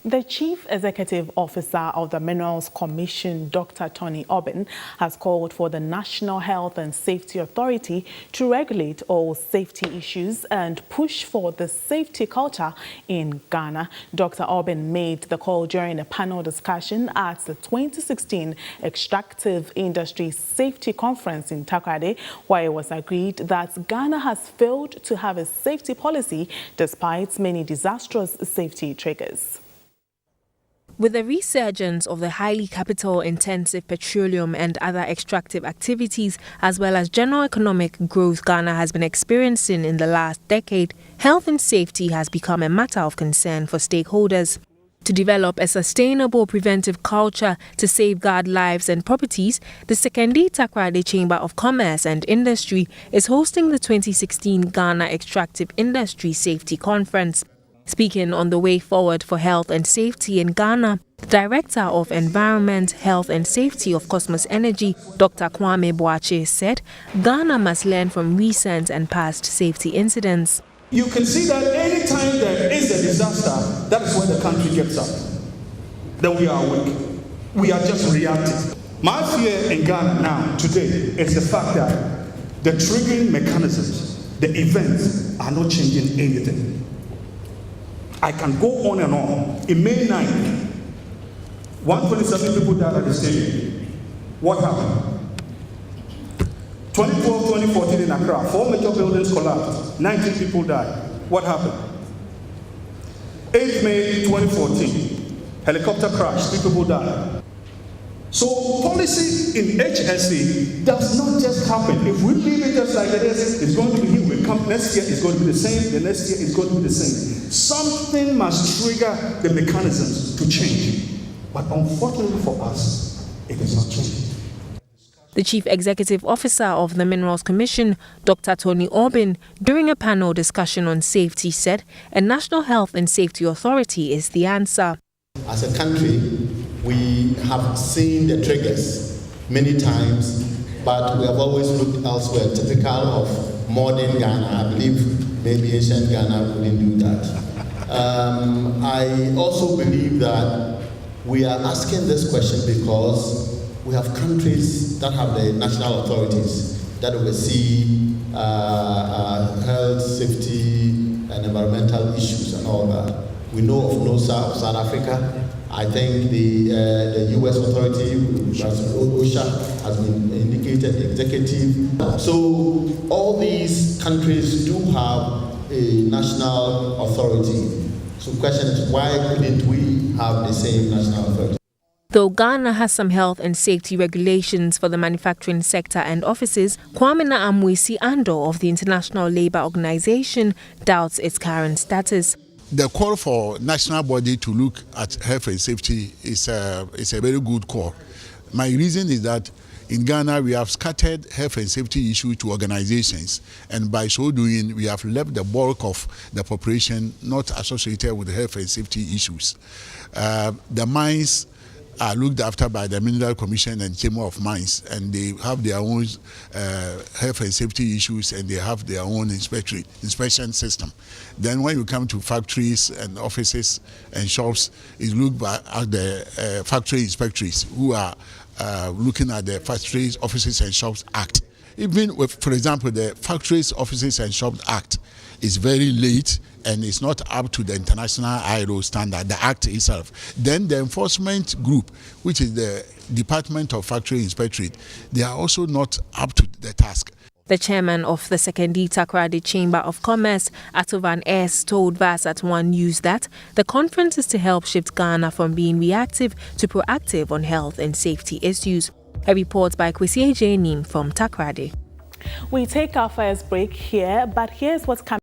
The Chief Executive Officer of the Minerals Commission, Dr. Tony Aybunn, has called for the National Health and Safety Authority to regulate all safety issues and push for the safety culture in Ghana. Dr. Aybunn made the call during a panel discussion at the 2016 Extractive Industry Safety Conference in Takoradi, where it was agreed that Ghana has failed to have a safety policy despite many disastrous safety triggers. With the resurgence of the highly capital-intensive petroleum and other extractive activities, as well as general economic growth Ghana has been experiencing in the last decade, health and safety has become a matter of concern for stakeholders. To develop a sustainable preventive culture to safeguard lives and properties, the Sekondi Takoradi Chamber of Commerce and Industry is hosting the 2016 Ghana Extractive Industry Safety Conference. Speaking on the way forward for health and safety in Ghana, the Director of Environment, Health and Safety of Cosmos Energy, Dr. Kwame Boakye, said Ghana must learn from recent and past safety incidents. You can see that any time there is a disaster, that is when the country gets up. Then we are weak. We are just reacting. My fear in Ghana now, today, is the fact that the triggering mechanisms, the events, are not changing anything. I can go on and on. In May 9th, 127 people died at the stadium. What happened? 2012, 2014 in Accra, 4 major buildings collapsed. 19 people died. What happened? 8th May 2014, helicopter crash, 3 people died. So policy in HSE does not just happen. If we leave it just like it is, it's going to be here. We come next year, it's going to be the same. The next year, it's going to be the same. Something must trigger the mechanisms to change. But unfortunately for us, it is not changing. The Chief Executive Officer of the Minerals Commission, Dr. Tony Aybunn, during a panel discussion on safety, said a National Health and Safety Authority is the answer. As a country, we have seen the triggers many times, but we have always looked elsewhere, typical of modern Ghana. I believe maybe ancient Ghana wouldn't do that. I also believe that we are asking this question because we have countries that have the national authorities that oversee health, safety, and environmental issues and all that. We know of NOSA of South Africa. I think the U.S. authority, OSHA, has been indicated, executive. So all these countries do have a national authority. So the question is, why couldn't we have the same national authority? Though Ghana has some health and safety regulations for the manufacturing sector and offices, Kwame Amwesi Ando of the International Labour Organization doubts its current status. The call for national body to look at health and safety is a very good call. My reason is that in Ghana, we have scattered health and safety issues to organizations, and by so doing, we have left the bulk of the population not associated with health and safety issues. The mines are looked after by the Mineral Commission and Chamber of Mines, and they have their own health and safety issues, and they have their own inspection system. Then when you come to factories and offices and shops, it's looked at the factory inspectors who are looking at the Factories, Offices and Shops Act. Even with, for example, the Factories, Offices and Shops Act is very late and it's not up to the international ILO standard, the Act itself. Then the enforcement group, which is the Department of Factory Inspectorate, they are also not up to the task. The chairman of the Sekondi Takoradi Chamber of Commerce, Atovan S., told Vasat One News that the conference is to help shift Ghana from being reactive to proactive on health and safety issues. A report by Agyei from Takoradi. We take our first break here, but here's what's coming.